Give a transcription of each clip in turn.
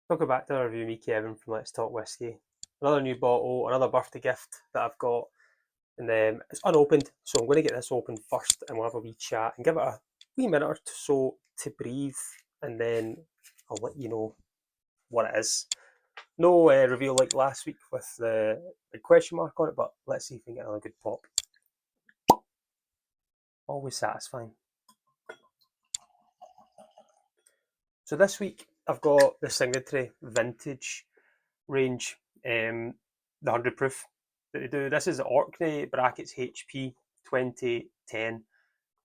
Welcome back to another review, me Kevin from Let's Talk Whisky. Another new bottle, another birthday gift that I've got, and it's unopened, so I'm going to get this open first, and we'll have a wee chat and give it a wee minute or so to breathe, and then I'll let you know what it is. No reveal like last week with the question mark on it, but let's see if we can get another good pop. Always satisfying. So this week I've got the Signatory Vintage range, the 100 proof that they do. This is the Orkney brackets HP 2010.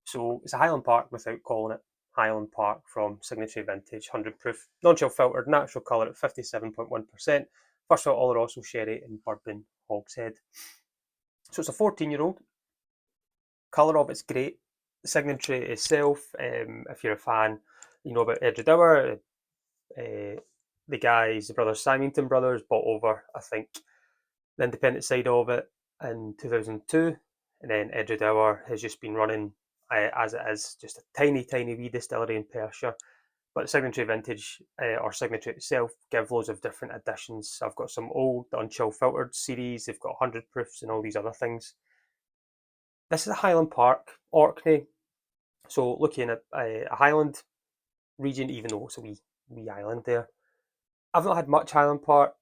So it's a Highland Park without calling it Highland Park from Signatory Vintage 100 proof. Non-chill filtered, natural colour at 57.1%. First of all, Oloroso sherry and bourbon hogshead. So it's a 14-year-old. Colour of it's great. Signatory itself, if you're a fan, you know about Edgedower. The guys, the brothers, Symington brothers, bought over, I think, the independent side of it in 2002, and then Edgedower has just been running as it is, just a tiny, tiny wee distillery in Perthshire. But Signatory Vintage, or Signatory itself, give loads of different additions. I've got some old, the Unchill Filtered series, they've got 100 proofs and all these other things. This is a Highland Park, Orkney, so looking at a Highland region, even though it's a wee island there. I've not had much Highland Park.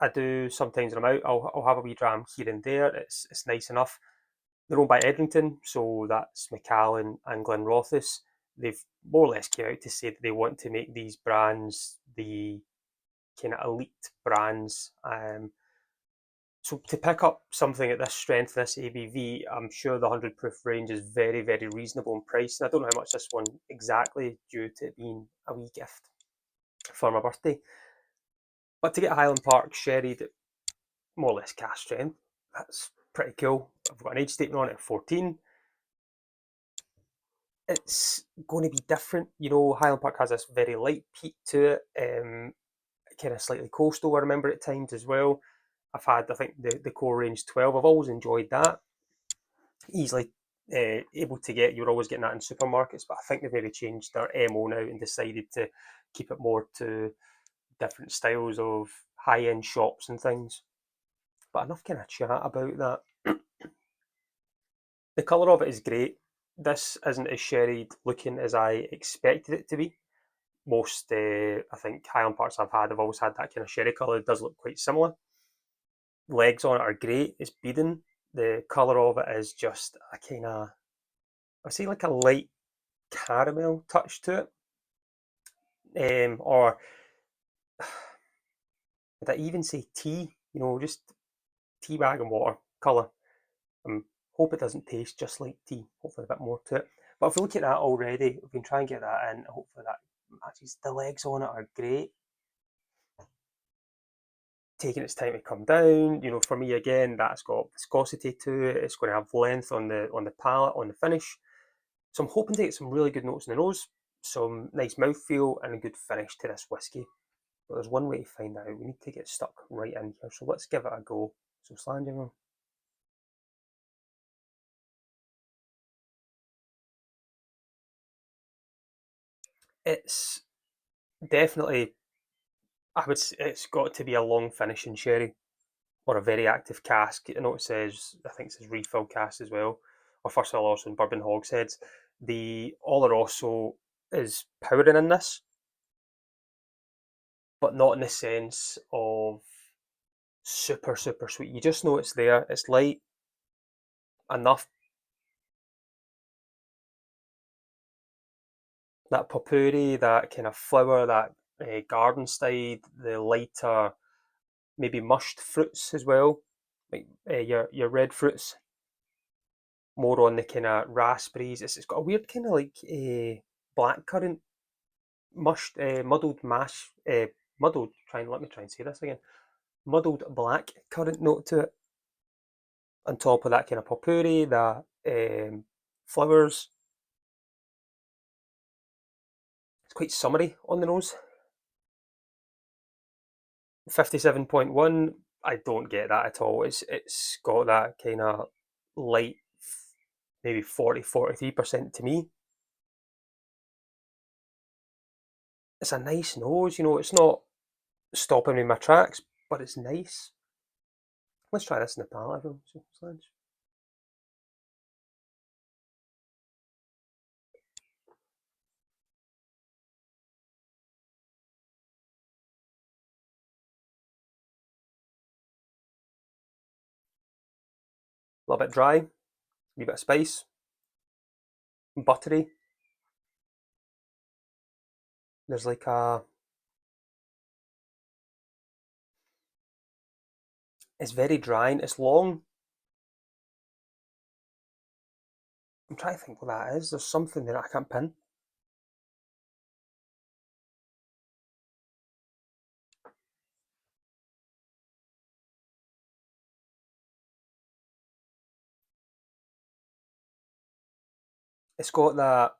I do sometimes when I'm out. I'll have a wee dram here and there. It's nice enough. They're owned by Edrington, so that's Macallan and Glenrothes. They've more or less came out to say that they want to make these brands the kind of elite brands. So to pick up something at this strength, this ABV, I'm sure the 100 proof range is very, very reasonable in price. And I don't know how much this one exactly, due to it being a wee gift for my birthday. But to get a Highland Park sherried at more or less cask strength, that's pretty cool. I've got an age statement on it at 14. It's going to be different. You know, Highland Park has this very light peat to it, kind of slightly coastal, I remember at times as well. I've had, I think, the core range 12. I've always enjoyed that. Easily able to get, you're always getting that in supermarkets, but I think they've maybe changed their MO now and decided to keep it more to different styles of high-end shops and things. But enough kind of chat about that. The colour of it is great. This isn't as sherried looking as I expected it to be. Most, I think, Highland Parks I've had have always had that kind of sherry colour. It does look quite similar. Legs on it are great. It's beading. The colour of it is just a kind of, I'd say like a light caramel touch to it. Or would I even say tea? You know, just tea bag and water colour. Hope it doesn't taste just like tea. Hopefully a bit more to it. But if we look at that already, we can try and get that in. Hopefully that matches. The legs on it are great. Taking its time to come down. You know, for me again, that's got viscosity to it. It's going to have length on the palate, on the finish. So I'm hoping to get some really good notes in the nose, some nice mouthfeel, and a good finish to this whiskey. But there's one way to find out. We need to get stuck right in here. So let's give it a go. So Slange. It's definitely, I would say it's got to be a long finishing sherry or a very active cask. I know it says, I think it says refill cask as well, or first of all also in bourbon hogsheads. The Oloroso is powering in this, but not in the sense of super, super sweet. You just know it's there. It's light enough. That potpourri, that kind of flower, that garden style, the lighter, maybe mushed fruits as well, like your red fruits, more on the kind of raspberries. It's got a weird kind of like blackcurrant, mushed, muddled mash, muddled. Let me try and say this again. Muddled black currant note to it. On top of that kind of potpourri, the flowers. It's quite summery on the nose. 57.1. I don't get that at all. It's got that kind of light, maybe 43% to me. It's a nice nose, you know, it's not stopping me in my tracks, but it's nice. Let's try this in the palate, everyone. A little bit dry, a wee bit of spice, buttery. There's like a, it's very dry and it's long. I'm trying to think what that is. There's something there I can't pin. It's got that,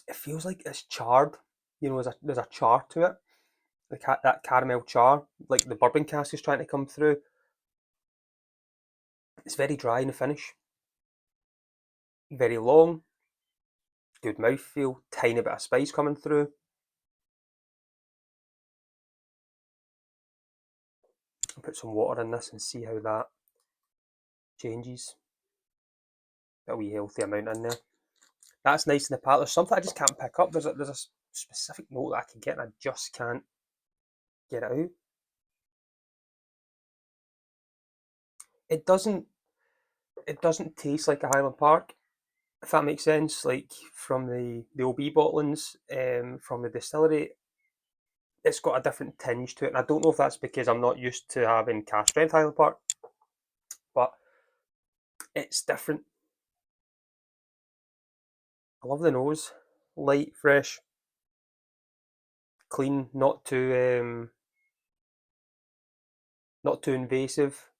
it feels like it's charred. You know, there's a char to it. That caramel char, like the bourbon cask is trying to come through. It's very dry in the finish. Very long. Good mouthfeel. Tiny bit of spice coming through. I'll put some water in this and see how that changes. A wee healthy amount in there. That's nice in the palate. There's something I just can't pick up. There's a specific note that I can get and I just can't get it out. It doesn't taste like a Highland Park, if that makes sense. Like from the OB bottlings, from the distillery, it's got a different tinge to it. And I don't know if that's because I'm not used to having cask strength Highland Park, but it's different. I love the nose, light, fresh, clean, not too invasive.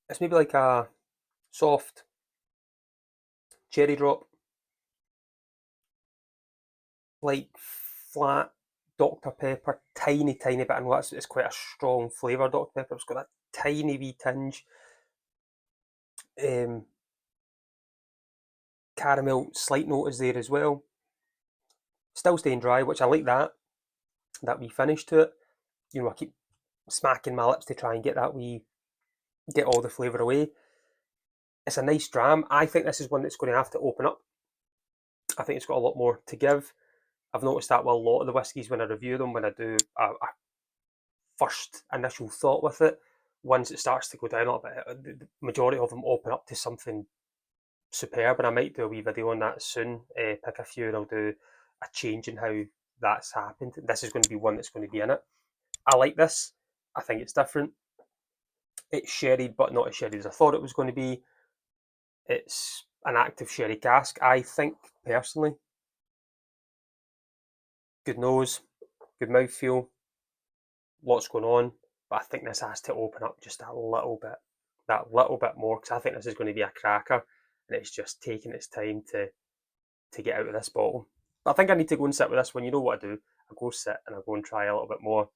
It's maybe like a soft cherry drop, like flat Dr Pepper, tiny bit. I know it's quite a strong flavour. Dr Pepper. It's got that tiny wee tinge. Um, Caramel, slight note is there as well. Still staying dry, which I like that. That wee finish to it. You know, I keep smacking my lips to try and get all the flavour away. It's a nice dram. I think this is one that's going to have to open up. I think it's got a lot more to give. I've noticed that with a lot of the whiskies when I review them, when I do a first initial thought with it, once it starts to go down a little bit, the majority of them open up to something superb. And I might do a wee video on that soon. Pick a few and I'll do a change in how that's happened. This is going to be one that's going to be in it. I like this. I think it's different. It's sherried, but not as sherried as I thought it was going to be. It's an active sherry cask, I think, personally. Good nose, good mouthfeel, lots going on, but I think this has to open up just a little bit, that little bit more, because I think this is going to be a cracker, and it's just taking its time to get out of this bottle. But I think I need to go and sit with this one. You know what I do? I go sit and I go and try a little bit more,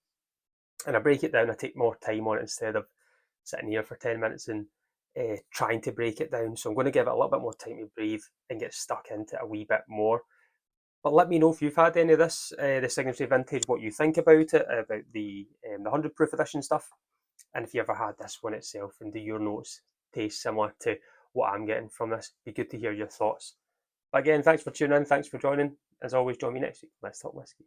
and I break it down. I take more time on it instead of sitting here for 10 minutes and trying to break it down. So I'm going to give it a little bit more time to breathe and get stuck into it a wee bit more. But let me know if you've had any of this, the Signatory Vintage, what you think about it, about the 100 proof edition stuff, and if you ever had this one itself, and do your notes taste similar to what I'm getting from this? Be good to hear your thoughts. But again, thanks for tuning in, thanks for joining. As always, join me next week. Let's talk whiskey.